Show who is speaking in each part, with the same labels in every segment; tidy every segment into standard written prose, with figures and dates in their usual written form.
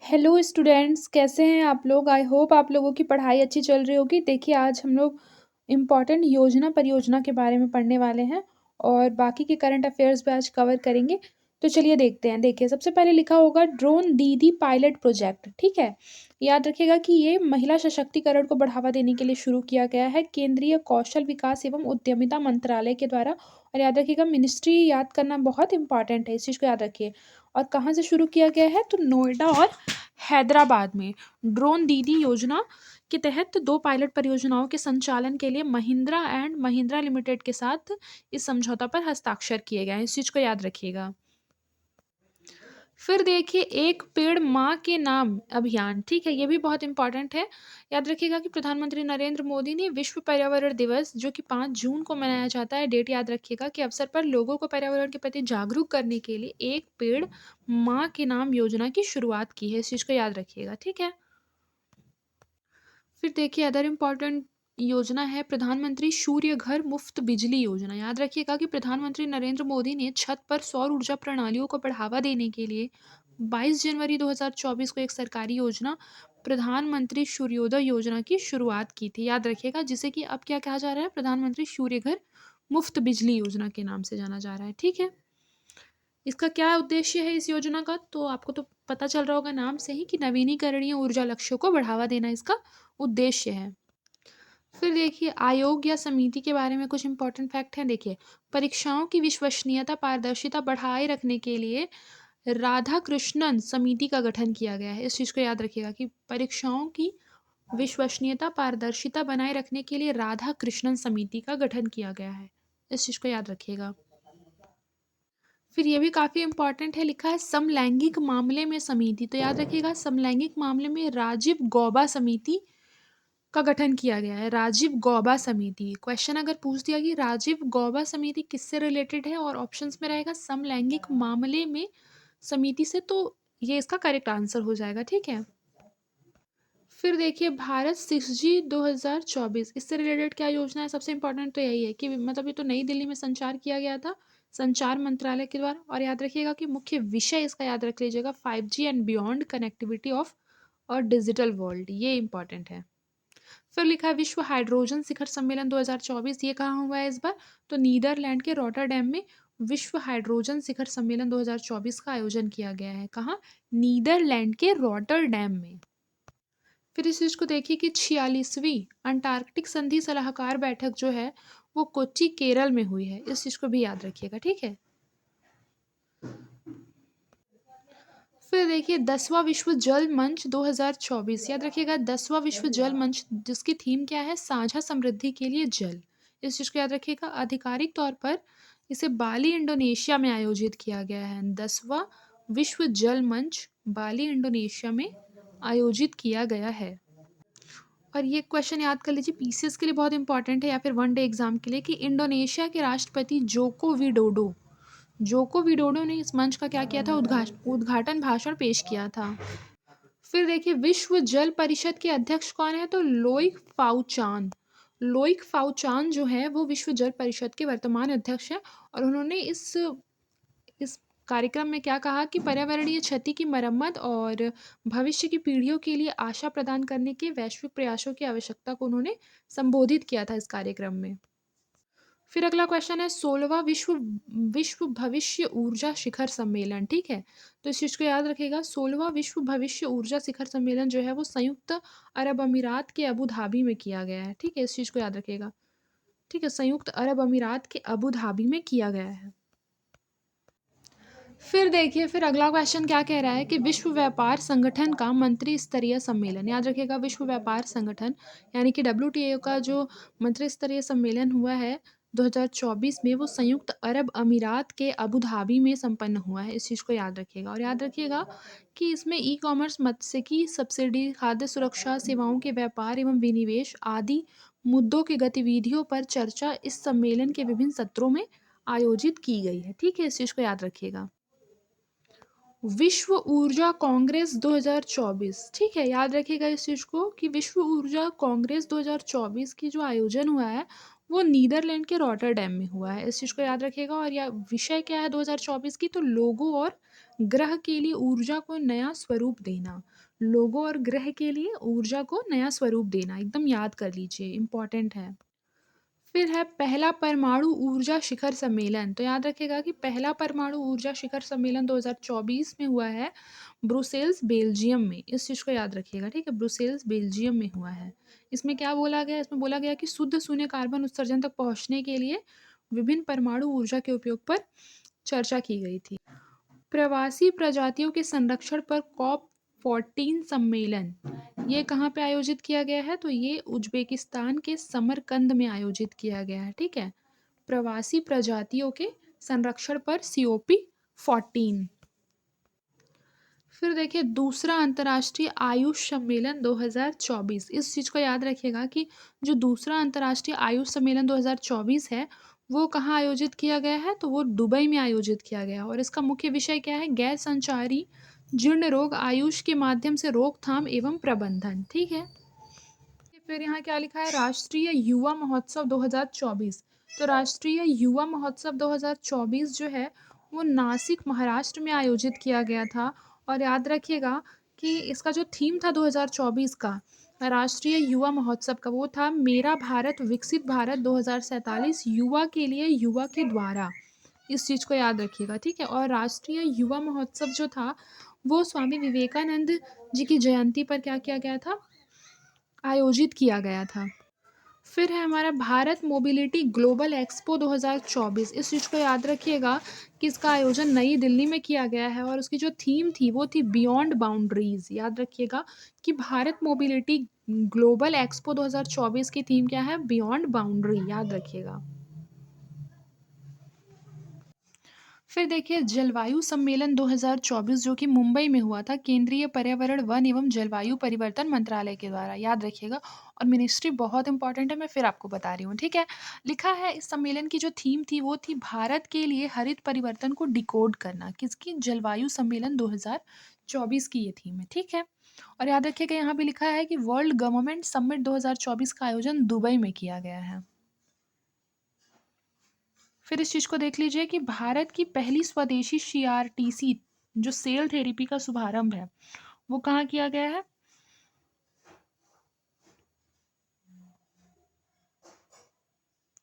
Speaker 1: Hello students, कैसे हैं आप लोग? आई होप आप लोगों की पढ़ाई अच्छी चल रही होगी। देखिए, आज हम लोग इम्पॉर्टेंट योजना परियोजना के बारे में पढ़ने वाले हैं और बाकी के करंट अफेयर्स भी आज कवर करेंगे। तो चलिए देखते हैं। देखिए, सबसे पहले लिखा होगा ड्रोन दीदी पायलट प्रोजेक्ट। ठीक है, याद रखिएगा कि ये महिला सशक्तिकरण को बढ़ावा देने के लिए शुरू किया गया है केंद्रीय कौशल विकास एवं उद्यमिता मंत्रालय के द्वारा। और याद रखिएगा, मिनिस्ट्री याद करना बहुत इंपॉर्टेंट है, इस चीज़ को याद रखिए। और कहाँ से शुरू किया गया है? तो नोएडा और हैदराबाद में ड्रोन दीदी योजना के तहत 2 पायलट परियोजनाओं के संचालन के लिए महिंद्रा एंड महिंद्रा लिमिटेड के साथ इस समझौता पर हस्ताक्षर किए गए हैं। इस चीज़ को याद रखिएगा। फिर देखिए, एक पेड़ माँ के नाम अभियान। ठीक है, ये भी बहुत इंपॉर्टेंट है। याद रखिएगा कि प्रधानमंत्री नरेंद्र मोदी ने विश्व पर्यावरण दिवस, जो कि 5 जून को मनाया जाता है, डेट याद रखिएगा, के अवसर पर लोगों को पर्यावरण के प्रति जागरूक करने के लिए एक पेड़ माँ के नाम योजना की शुरुआत की है। इस चीज़ को याद रखिएगा। ठीक है। फिर देखिए, अदर इम्पॉर्टेंट योजना है प्रधानमंत्री सूर्य घर मुफ्त बिजली योजना। याद रखिएगा कि प्रधानमंत्री नरेंद्र मोदी ने छत पर सौर ऊर्जा प्रणालियों को बढ़ावा देने के लिए 22 जनवरी 2024 को एक सरकारी योजना प्रधानमंत्री सूर्योदय योजना की शुरुआत की थी। याद रखिएगा, जिसे कि अब क्या कहा जा रहा है? प्रधानमंत्री सूर्य घर मुफ्त बिजली योजना के नाम से जाना जा रहा है। ठीक है, इसका क्या उद्देश्य है इस योजना का? तो आपको तो पता चल रहा होगा नाम से ही कि नवीनीकरणीय ऊर्जा लक्ष्यों को बढ़ावा देना इसका उद्देश्य है। फिर देखिए, आयोग या समिति के बारे में कुछ इंपॉर्टेंट फैक्ट हैं। देखिए, परीक्षाओं की विश्वसनीयता पारदर्शिता बढ़ाए रखने के लिए राधाकृष्णन समिति का गठन किया गया है। इस चीज़ को याद रखिएगा कि परीक्षाओं की विश्वसनीयता पारदर्शिता बनाए रखने के लिए राधाकृष्णन समिति का गठन किया गया है। इस चीज़ को याद रखिएगा। फिर ये भी काफ़ी इंपॉर्टेंट है, लिखा है समलैंगिक मामले में समिति। तो याद रखिएगा, समलैंगिक मामले में राजीव गौबा समिति का गठन किया गया है। राजीव गौबा समिति। क्वेश्चन अगर पूछ दिया कि राजीव गौबा समिति किससे रिलेटेड है और ऑप्शंस में रहेगा समलैंगिक मामले में समिति से, तो ये इसका करेक्ट आंसर हो जाएगा। ठीक है। फिर देखिए, भारत 6G 2024, इससे रिलेटेड क्या योजना है? सबसे इंपॉर्टेंट तो यही है कि मतलब ये तो नई दिल्ली में संचार किया गया था संचार मंत्रालय के द्वारा। और याद रखिएगा कि मुख्य विषय इसका याद रख लीजिएगा, 5G and beyond connectivity of और डिजिटल वर्ल्ड। ये इंपॉर्टेंट है। फिर लिखा है विश्व हाइड्रोजन शिखर सम्मेलन 2024। ये कहाँ हुआ है इस बार? तो नीदरलैंड के रॉटरडैम में विश्व हाइड्रोजन शिखर सम्मेलन 2024 का आयोजन किया गया है। कहाँ? नीदरलैंड के रॉटरडैम में। फिर इस चीज़ को देखिए कि 46वीं अंटार्कटिक संधि सलाहकार बैठक जो है वो कोच्चि केरल में हुई है। इस चीज़ को भी याद रखिएगा। ठीक है। फिर देखिए, 10वां विश्व जल मंच 2024। याद रखिएगा, 10वां विश्व जल मंच, जिसकी थीम क्या है? साझा समृद्धि के लिए जल। इस चीज़ को याद रखिएगा। आधिकारिक तौर पर इसे बाली इंडोनेशिया में आयोजित किया गया है। 10वां विश्व जल मंच बाली इंडोनेशिया में आयोजित किया गया है। और ये क्वेश्चन याद कर लीजिए, पीसीएस के लिए बहुत इंपॉर्टेंट है या फिर वन डे एग्जाम के लिए, कि इंडोनेशिया के राष्ट्रपति जोको विडोडो ने इस मंच का क्या किया था? उद्घाटन भाषण पेश किया था। फिर देखिए, विश्व जल परिषद के अध्यक्ष कौन है? तो लोइक फाउचान जो है वो विश्व जल परिषद के वर्तमान अध्यक्ष है। और उन्होंने इस कार्यक्रम में क्या कहा कि पर्यावरणीय क्षति की मरम्मत और भविष्य की पीढ़ियों के लिए आशा प्रदान करने के वैश्विक प्रयासों की आवश्यकता को उन्होंने संबोधित किया था इस कार्यक्रम में। फिर अगला क्वेश्चन है 16वां विश्व भविष्य ऊर्जा शिखर सम्मेलन। ठीक है, तो इस चीज़ को याद रखिएगा। 16वां विश्व भविष्य ऊर्जा शिखर सम्मेलन जो है वो संयुक्त अरब अमीरात के अबू धाबी में किया गया है। ठीक है, इस चीज़ को याद रखिएगा। ठीक है, संयुक्त अरब अमीरात के अबू धाबी में किया गया है। फिर देखिए, फिर अगला क्वेश्चन क्या कह रहा है कि विश्व व्यापार संगठन का मंत्री स्तरीय सम्मेलन। याद रखिएगा, विश्व व्यापार संगठन यानी कि WTO का जो मंत्री स्तरीय सम्मेलन हुआ है 2024 में, वो संयुक्त अरब अमीरात के अबू धाबी में संपन्न हुआ है। इस चीज़ को याद रखिएगा। और याद रखिएगा कि इसमें ई-कॉमर्स, मत्स्यिकी, सब्सिडी, खाद्य सुरक्षा, सेवाओं के व्यापार एवं विनिवेश आदि मुद्दों की गतिविधियों पर चर्चा इस सम्मेलन के विभिन्न सत्रों में आयोजित की गई है। ठीक है, इस चीज़ को याद रखिएगा। विश्व ऊर्जा कांग्रेस 2024। ठीक है, याद रखिएगा इस चीज़ को कि विश्व ऊर्जा कांग्रेस 2024 की जो आयोजन हुआ है वो नीदरलैंड के रॉटरडैम में हुआ है। इस चीज़ को याद रखिएगा। और यह विषय क्या है 2024 की? तो लोगों और ग्रह के लिए ऊर्जा को नया स्वरूप देना। लोगों और ग्रह के लिए ऊर्जा को नया स्वरूप देना, एकदम याद कर लीजिए, इम्पोर्टेंट है। फिर है पहला परमाणु ऊर्जा शिखर सम्मेलन। तो याद रखिएगा कि पहला परमाणु ऊर्जा शिखर सम्मेलन 2024 में हुआ है ब्रुसेल्स, बेल्जियम में। इस चीज़ को याद रखिएगा, ठीक है? ब्रुसेल्स, बेल्जियम में हुआ है। इसमें क्या बोला गया? इसमें बोला गया कि शुद्ध शून्य कार्बन उत्सर्जन तक पहुँचने के लिए विभिन्न परमाणु ऊर्जा के उपयोग पर चर्चा की गई थी। प्रवासी प्रजातियों के संरक्षण पर कॉप 14 सम्मेलन, ये कहाँ पे आयोजित किया गया है? तो ये उज्बेकिस्तान के समरकंद में आयोजित किया गया है, ठीक है? प्रवासी प्रजातियों के संरक्षण पर COP 14। फिर देखिए दूसरा अंतर्राष्ट्रीय आयुष सम्मेलन 2024। इस चीज़ को याद रखिएगा कि जो दूसरा अंतर्राष्ट्रीय आयुष सम्मेलन 2024 है, वो कहाँ आयोजित किया गया है? तो वो दुबई में आयोजित किया गया है और इसका मुख्य विषय क्या है? गैर संचारी जीर्ण रोग आयुष के माध्यम से रोकथाम एवं प्रबंधन, ठीक है? फिर यहाँ क्या लिखा है? राष्ट्रीय युवा महोत्सव 2024। तो राष्ट्रीय युवा महोत्सव 2024 जो है वो नासिक, महाराष्ट्र में आयोजित किया गया था। और याद रखिएगा कि इसका जो थीम था 2024 का राष्ट्रीय युवा महोत्सव का, वो था मेरा भारत विकसित भारत 2047, युवा के लिए युवा के द्वारा। इस चीज़ को याद रखिएगा, ठीक है? और राष्ट्रीय युवा महोत्सव जो था वो स्वामी विवेकानंद जी की जयंती पर क्या किया गया था? आयोजित किया गया था। फिर है हमारा भारत मोबिलिटी ग्लोबल एक्सपो 2024। इस चीज़ को याद रखिएगा कि इसका आयोजन नई दिल्ली में किया गया है और उसकी जो थीम थी वो थी बियॉन्ड बाउंड्रीज। याद रखिएगा कि भारत मोबिलिटी ग्लोबल एक्सपो 2024 की थीम क्या है? बियॉन्ड बाउंड्री, याद रखिएगा। फिर देखिए जलवायु सम्मेलन 2024 जो कि मुंबई में हुआ था, केंद्रीय पर्यावरण, वन एवं जलवायु परिवर्तन मंत्रालय के द्वारा, याद रखिएगा। और मिनिस्ट्री बहुत इंपॉर्टेंट है, मैं फिर आपको बता रही हूँ, ठीक है? लिखा है इस सम्मेलन की जो थीम थी वो थी भारत के लिए हरित परिवर्तन को डिकोड करना। किसकी? जलवायु सम्मेलन 2024 की ये थीम है, ठीक है? और याद रखिएगा यहाँ पे लिखा है कि वर्ल्ड गवर्नमेंट समिट 2024 का आयोजन दुबई में किया गया है। फिर इस चीज़ को देख लीजिए कि भारत की पहली स्वदेशी CRTC जो सेल थेरेपी का शुभारंभ है वो कहाँ किया गया है?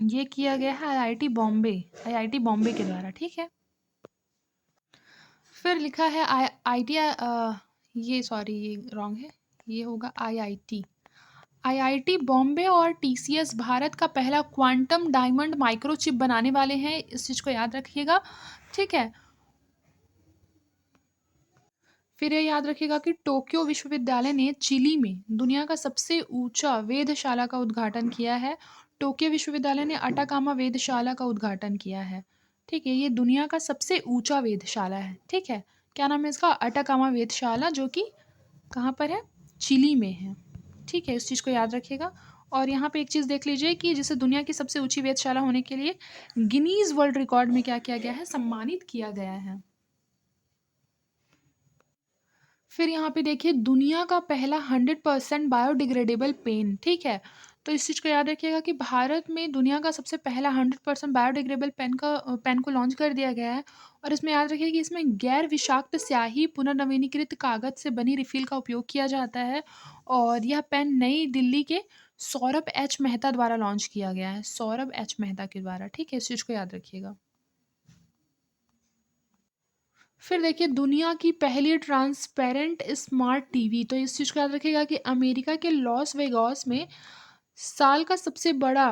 Speaker 1: ये किया गया है IIT बॉम्बे के द्वारा, ठीक है? फिर लिखा है ये रॉन्ग है, ये होगा IIT बॉम्बे और TCS भारत का पहला क्वांटम डायमंड माइक्रोचिप बनाने वाले हैं। इस चीज़ को याद रखिएगा, ठीक है? फिर ये याद रखिएगा कि टोक्यो विश्वविद्यालय ने चिली में दुनिया का सबसे ऊंचा वेधशाला का उद्घाटन किया है। टोक्यो विश्वविद्यालय ने अटाकामा वेधशाला का उद्घाटन किया है, ठीक है? ये दुनिया का सबसे ऊंचा वेधशाला है, ठीक है? क्या नाम है इसका? अटाकामा वेधशाला, जो कि कहाँ पर है? चिली में है, ठीक है? इस चीज़ को याद रखिएगा। और यहाँ पे एक चीज़ देख लीजिए कि जिसे दुनिया की सबसे ऊंची वेधशाला होने के लिए गिनीज वर्ल्ड रिकॉर्ड में क्या किया गया है? सम्मानित किया गया है। फिर यहाँ पे देखिए दुनिया का पहला 100% बायोडिग्रेडेबल पेन, ठीक है? तो इस चीज़ को याद रखिएगा कि भारत में दुनिया का सबसे पहला 100% बायोडिग्रेडेबल पेन को लॉन्च कर दिया गया है। और इसमें याद रखिए कि इसमें गैर विषाक्त स्याही पुनर्नवीनीकृत कागज से बनी रिफिल का उपयोग किया जाता है। और यह पेन नई दिल्ली के सौरभ एच मेहता द्वारा लॉन्च किया गया है, सौरभ एच मेहता के द्वारा, ठीक है? इस चीज़ को याद रखिएगा। फिर देखिए दुनिया की पहली ट्रांसपेरेंट स्मार्ट टीवी। तो इस चीज़ को याद रखिएगा कि अमेरिका के लॉस वेगास में साल का सबसे बड़ा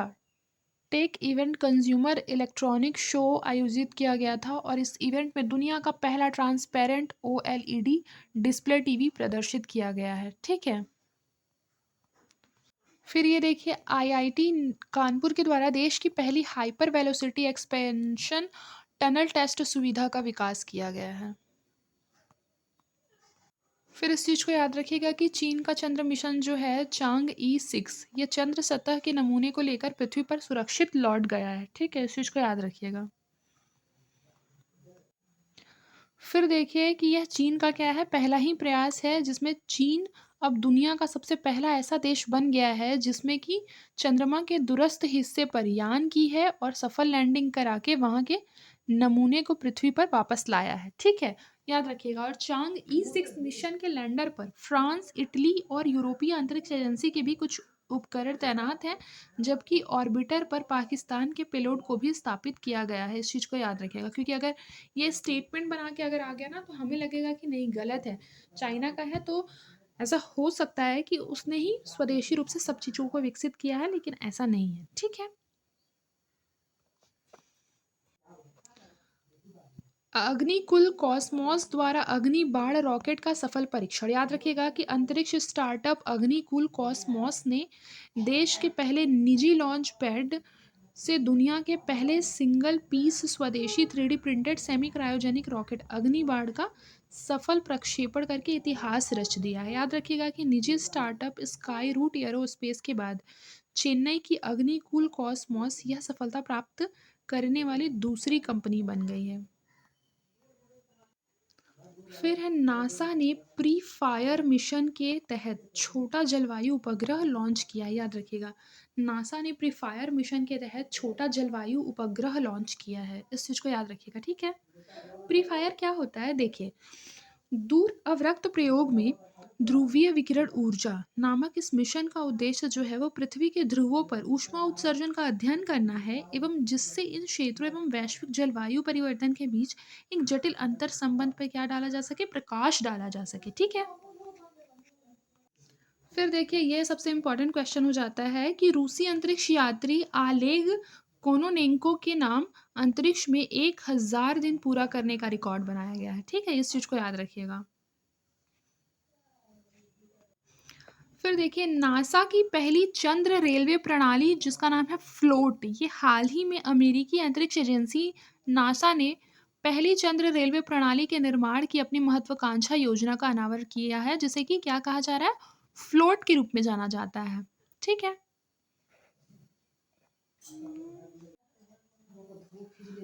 Speaker 1: tech event consumer electronic show आयोजित किया गया था और इस इवेंट में दुनिया का पहला ट्रांसपेरेंट OLED डिस्प्ले टीवी प्रदर्शित किया गया है, ठीक है? फिर ये देखिए IIT कानपुर के द्वारा देश की पहली hyper velocity expansion tunnel test सुविधा का विकास किया गया है। फिर इस चीज़ को याद रखिएगा कि चीन का चंद्र मिशन जो है चांग-E 6, ये चंद्र सतह के नमूने को लेकर पृथ्वी पर सुरक्षित लौट गया है, ठीक है? इस चीज़ को याद रखिएगा। फिर देखिए कि यह चीन का क्या है? पहला ही प्रयास है जिसमें चीन अब दुनिया का सबसे पहला ऐसा देश बन गया है जिसमें कि चंद्रमा के दूरस्थ हिस्से पर यान की है और सफल लैंडिंग करा के वहाँ के नमूने को पृथ्वी पर वापस लाया है, ठीक है? याद रखिएगा। और चांग E6 मिशन के लैंडर पर फ्रांस, इटली और यूरोपीय अंतरिक्ष एजेंसी के भी कुछ उपकरण तैनात हैं, जबकि ऑर्बिटर पर पाकिस्तान के पेलोड को भी स्थापित किया गया है। इस चीज़ को याद रखिएगा, क्योंकि अगर ये स्टेटमेंट बना के अगर आ गया ना, तो हमें लगेगा कि नहीं, गलत है, चाइना का है। तो ऐसा हो सकता है कि उसने ही स्वदेशी रूप से सब चीज़ों को विकसित किया है, लेकिन ऐसा नहीं है। ठीक है। अग्निकुल कॉस्मोस द्वारा अग्नि बाण रॉकेट का सफल परीक्षण। याद रखिएगा कि अंतरिक्ष स्टार्टअप अग्निकुल कॉस्मोस ने देश के पहले निजी लॉन्च पैड से दुनिया के पहले सिंगल पीस स्वदेशी 3D printed semi cryogenic rocket अग्नि बाण का सफल प्रक्षेपण करके इतिहास रच दिया है। याद रखिएगा कि निजी स्टार्टअप स्काई रूट एरोस्पेस के बाद चेन्नई की अग्निकुल कॉस्मोस यह सफलता प्राप्त करने वाली दूसरी कंपनी बन गई है। फिर है, नासा ने प्री फायर मिशन के तहत छोटा जलवायु उपग्रह लॉन्च किया। याद रखिएगा, नासा ने प्री फायर मिशन के तहत छोटा जलवायु उपग्रह लॉन्च किया है। इस चीज़ को याद रखिएगा। ठीक है। प्री फायर क्या होता है, देखिए, दूर अवरक्त प्रयोग में ध्रुवीय विकिरण ऊर्जा नामक इस मिशन का उद्देश्य जो है वो पृथ्वी के ध्रुवों पर ऊष्मा उत्सर्जन का अध्ययन करना है, एवं जिससे इन क्षेत्रों एवं वैश्विक जलवायु परिवर्तन के बीच एक जटिल अंतर संबंध पर क्या डाला जा सके, प्रकाश डाला जा सके। ठीक है। फिर देखिए, ये सबसे इम्पोर्टेंट क्वेश्चन हो जाता है कि रूसी अंतरिक्ष यात्री आलेग कोनोनेंको के नाम अंतरिक्ष में 1000 दिन पूरा करने का रिकॉर्ड बनाया गया है। ठीक है, इस चीज को याद रखिएगा। फिर देखिए, नासा की पहली चंद्र रेलवे प्रणाली जिसका नाम है फ्लोट, ये हाल ही में अमेरिकी अंतरिक्ष एजेंसी नासा ने पहली चंद्र रेलवे प्रणाली के निर्माण की अपनी महत्वाकांक्षा योजना का अनावरण किया है, जिसे कि क्या कहा जा रहा है, फ्लोट के रूप में जाना जाता है। ठीक है।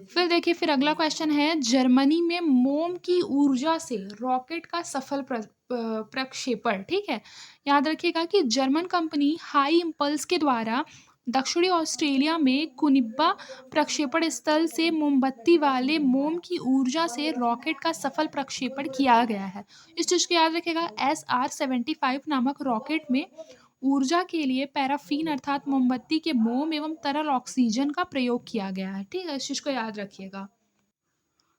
Speaker 1: फिर देखिए, फिर अगला क्वेश्चन है, जर्मनी में मोम की ऊर्जा से रॉकेट का सफल प्रक्षेपण। ठीक है। याद रखिएगा कि जर्मन कंपनी हाई इम्पल्स के द्वारा दक्षिणी ऑस्ट्रेलिया में कुनिब्बा प्रक्षेपण स्थल से मोमबत्ती वाले मोम की ऊर्जा से रॉकेट का सफल प्रक्षेपण किया गया है। इस चीज को याद रखिएगा। SR-75 नामक रॉकेट में ऊर्जा के लिए पैराफीन अर्थात मोमबत्ती के मोम एवं तरल ऑक्सीजन का प्रयोग किया गया है। ठीक है, इस चीज को याद रखिएगा।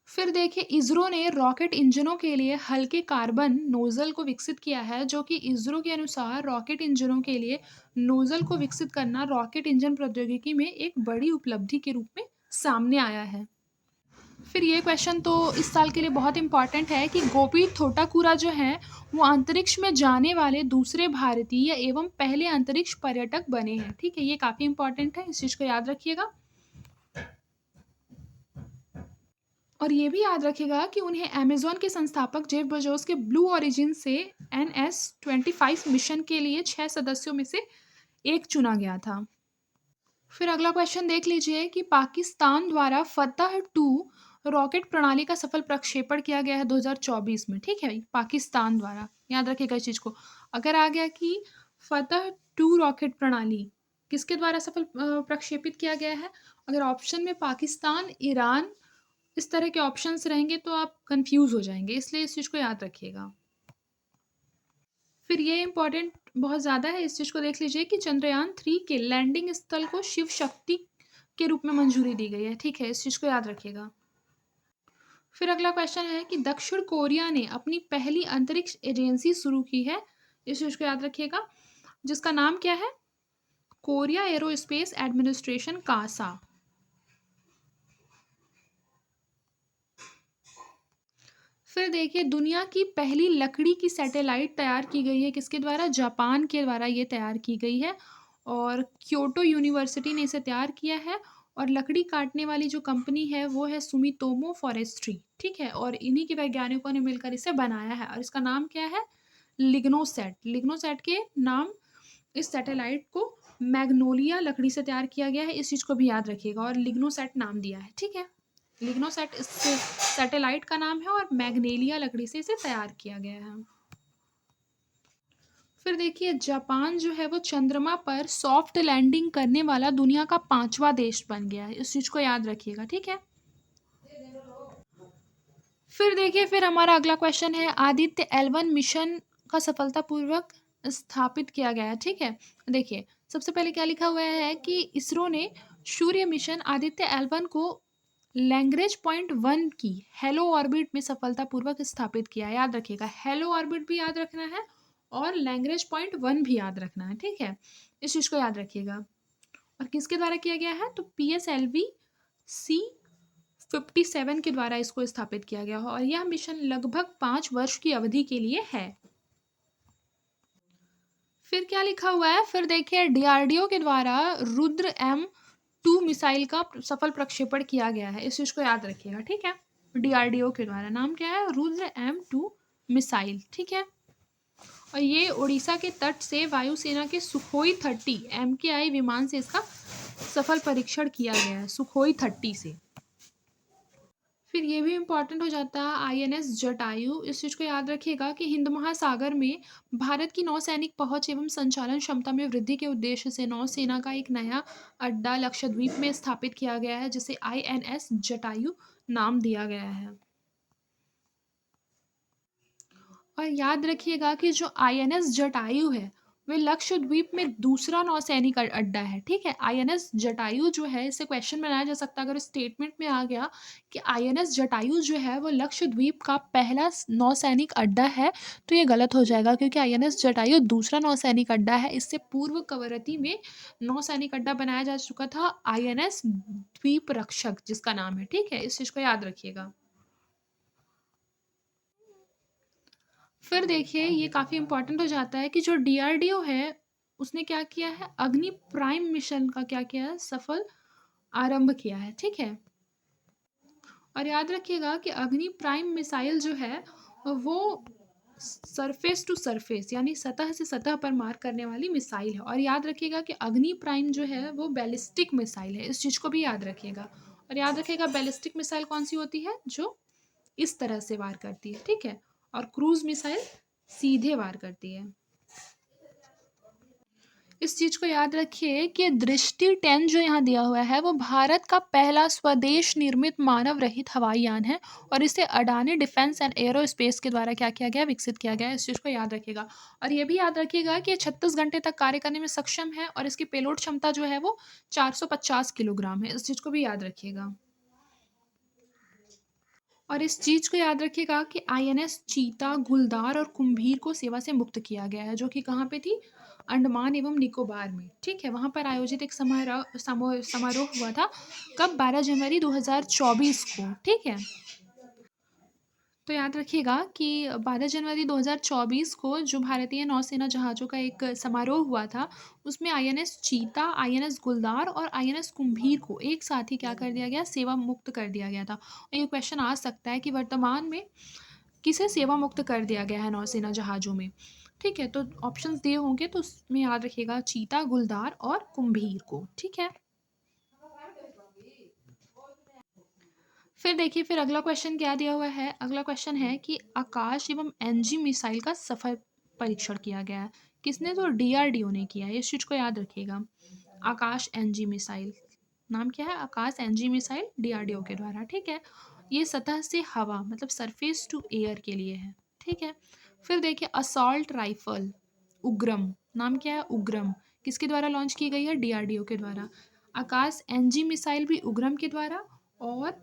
Speaker 1: फिर देखिए, इसरो ने रॉकेट इंजनों के लिए हल्के कार्बन नोजल को विकसित किया है, जो कि इसरो के अनुसार रॉकेट इंजनों के लिए नोजल को विकसित करना रॉकेट इंजन प्रौद्योगिकी में एक बड़ी उपलब्धि के रूप में सामने आया है। फिर ये क्वेश्चन तो इस साल के लिए बहुत इंपॉर्टेंट है कि गोपी थोटाकुरा जो है वो अंतरिक्ष में जाने वाले दूसरे भारतीय एवं पहले अंतरिक्ष पर्यटक बने हैं। ठीक है, ये काफ़ी इंपॉर्टेंट है, इस चीज़ को याद रखिएगा। और ये भी याद रखिएगा कि उन्हें अमेज़न के संस्थापक जेफ बेजोस के ब्लू ओरिजिन से NS-25 मिशन के लिए 6 सदस्यों में से एक चुना गया था। फिर अगला क्वेश्चन देख लीजिए कि पाकिस्तान द्वारा फतह 2 रॉकेट प्रणाली का सफल प्रक्षेपण किया गया है 2024 में। ठीक है, पाकिस्तान द्वारा, याद रखिएगा इस चीज़ को। अगर आ गया कि फतह 2 रॉकेट प्रणाली किसके द्वारा सफल प्रक्षेपित किया गया है, अगर ऑप्शन में पाकिस्तान, ईरान, इस तरह के ऑप्शंस रहेंगे तो आप कंफ्यूज हो जाएंगे, इसलिए इस चीज़ को याद रखिएगा। फिर ये इंपॉर्टेंट बहुत ज़्यादा है, इस चीज़ को देख लीजिए कि चंद्रयान 3 के लैंडिंग स्थल को शिव शक्ति के रूप में मंजूरी दी गई है। ठीक है, इस चीज़ को याद रखिएगा। फिर अगला क्वेश्चन है कि दक्षिण कोरिया ने अपनी पहली अंतरिक्ष एजेंसी शुरू की है, इस चीज़ को याद रखिएगा, जिसका नाम क्या है, कोरिया एरोस्पेस एडमिनिस्ट्रेशन, कासा। फिर देखिए, दुनिया की पहली लकड़ी की सैटेलाइट तैयार की गई है, किसके द्वारा, जापान के द्वारा ये तैयार की गई है, और क्योटो यूनिवर्सिटी ने इसे तैयार किया है। और लकड़ी काटने वाली जो कंपनी है वो है सुमितोमो फॉरेस्ट्री। ठीक है, और इन्हीं के वैज्ञानिकों ने मिलकर इसे बनाया है, और इसका नाम क्या है, लिग्नोसैट। लिग्नोसैट के नाम इस सैटेलाइट को मैग्नोलिया लकड़ी से तैयार किया गया है, इस चीज़ को भी याद रखिएगा, और लिग्नोसैट नाम दिया है। ठीक है, लिग्नोसैट इस सैटेलाइट का नाम है, और मैग्नेलिया लकड़ी से इसे तैयार किया गया है। फिर देखिए, जापान जो है वो चंद्रमा पर सॉफ्ट लैंडिंग करने वाला दुनिया का 5वां देश बन गया है, इस चीज़ को याद रखिएगा। ठीक है। फिर देखिए, फिर हमारा अगला क्वेश्चन है, आदित्य L1 मिशन का सफलतापूर्वक स्थापित किया गया है, ठीक है। देखिए, सबसे पहले क्या लिखा हुआ है कि इसरो ने सूर्य मिशन आदित्य L1 को लैग्रेंज पॉइंट 1 की हेलो ऑर्बिट में सफलतापूर्वक स्थापित किया है। याद रखिएगा, हेलो ऑर्बिट भी याद रखना है और लैग्रेंज पॉइंट 1 भी याद रखना है, ठीक है। इस चीज़ को याद रखिएगा। और किसके द्वारा किया गया है, तो PSLV C57 के द्वारा इसको स्थापित किया गया है और यह मिशन लगभग 5 वर्ष की अवधि के लिए है। फिर क्या लिखा हुआ है, फिर देखिए DRDO के द्वारा रुद्र M2 मिसाइल का सफल प्रक्षेपण किया गया है। इस चीज़ को याद रखिएगा, ठीक है। DRDO के द्वारा, नाम क्या है, रुद्र M2 मिसाइल, ठीक है। और ये उड़ीसा के तट से वायुसेना के सुखोई 30 MKI विमान से इसका सफल परीक्षण किया गया है, सुखोई 30 से। फिर ये भी इम्पॉर्टेंट हो जाता है INS जटायु। इस चीज़ को याद रखिएगा कि हिंद महासागर में भारत की नौसैनिक पहुंच एवं संचालन क्षमता में वृद्धि के उद्देश्य से नौसेना का एक नया अड्डा लक्षद्वीप में स्थापित किया गया है, जिसे INS जटायु नाम दिया गया है। और याद रखिएगा कि जो INS जटायु है वे लक्षद्वीप में दूसरा नौसैनिक अड्डा है, ठीक है। INS जटायु जो है, इससे क्वेश्चन बनाया जा सकता है अगर स्टेटमेंट में आ गया कि INS जटायु जो है वो लक्षद्वीप का पहला नौसैनिक अड्डा है, तो ये गलत हो जाएगा क्योंकि INS जटायु दूसरा नौसैनिक अड्डा है। इससे पूर्व कवरती में नौसैनिक अड्डा बनाया जा चुका था INS द्वीप रक्षक, जिसका नाम है, ठीक है। इस चीज़ को याद रखिएगा। फिर देखिए, ये काफ़ी इम्पोर्टेंट हो जाता है कि जो DRDO है उसने क्या किया है, अग्नि प्राइम मिशन का क्या किया है, सफल आरंभ किया है, ठीक है। और याद रखिएगा कि अग्नि प्राइम मिसाइल जो है वो सरफेस टू सरफेस यानी सतह से सतह पर मार करने वाली मिसाइल है। और याद रखिएगा कि अग्नि प्राइम जो है वो बैलिस्टिक मिसाइल है, इस चीज़ को भी याद रखिएगा। और याद रखिएगा बैलिस्टिक मिसाइल कौन सी होती है, जो इस तरह से वार करती है, ठीक है। और क्रूज मिसाइल सीधे वार करती है। इस चीज़ को याद रखिए कि दृष्टि 10 जो यहाँ दिया हुआ है वो भारत का पहला स्वदेश निर्मित मानव रहित हवाई यान है और इसे अडानी डिफेंस एंड एरोस्पेस के द्वारा क्या किया गया, विकसित किया गया है। इस चीज़ को याद रखिएगा। और ये भी याद रखिएगा कि 36 घंटे तक कार्य करने में सक्षम है और इसकी पेलोड क्षमता जो है वो 450 किलोग्राम है। इस चीज़ को भी याद रखिएगा। और इस चीज़ को याद रखिएगा कि INS चीता, गुलदार और कुंभीर को सेवा से मुक्त किया गया है, जो कि कहाँ पे थी, अंडमान एवं निकोबार में, ठीक है। वहाँ पर आयोजित एक समारोह हुआ था, कब, 12 जनवरी 2024 को, ठीक है। तो याद रखिएगा कि 12 जनवरी 2024 को जो भारतीय नौसेना जहाज़ों का एक समारोह हुआ था, उसमें INS चीता, INS गुलदार और INS कुंभीर को एक साथ ही क्या कर दिया गया, सेवा मुक्त कर दिया गया था। और ये क्वेश्चन आ सकता है कि वर्तमान में किसे सेवा मुक्त कर दिया गया है नौसेना जहाज़ों में, ठीक है। तो ऑप्शंस दिए होंगे तो उसमें याद रखिएगा चीता, गुलदार और कुंभीर को, ठीक है। फिर देखिए, फिर अगला क्वेश्चन क्या दिया हुआ है, अगला क्वेश्चन है कि आकाश एवं NG मिसाइल का सफल परीक्षण किया गया है। किसने, तो DRDO ने किया है। इस चीज़ को याद रखिएगा। आकाश NG मिसाइल, नाम क्या है, आकाश NG मिसाइल, DRDO के द्वारा, ठीक है। ये सतह से हवा मतलब सरफेस टू एयर के लिए है, ठीक है। फिर देखिए असॉल्ट राइफल उग्रम, नाम क्या है, उग्रम, किसके द्वारा लॉन्च की गई है, DRDO के द्वारा। आकाश NG मिसाइल भी उग्रम के द्वारा, और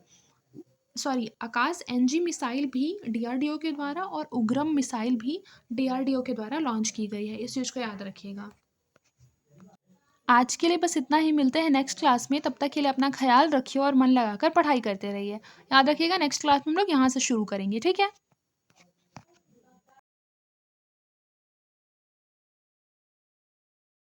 Speaker 1: आकाश NG मिसाइल भी DRDO के द्वारा और उग्रम मिसाइल भी DRDO के द्वारा लॉन्च की गई है। इस चीज़ को याद रखिएगा। आज के लिए बस इतना ही, मिलते हैं नेक्स्ट क्लास में। तब तक के लिए अपना ख्याल रखिए और मन लगाकर पढ़ाई करते रहिए। याद रखिएगा नेक्स्ट क्लास में हम लोग यहाँ से शुरू करेंगे, ठीक है।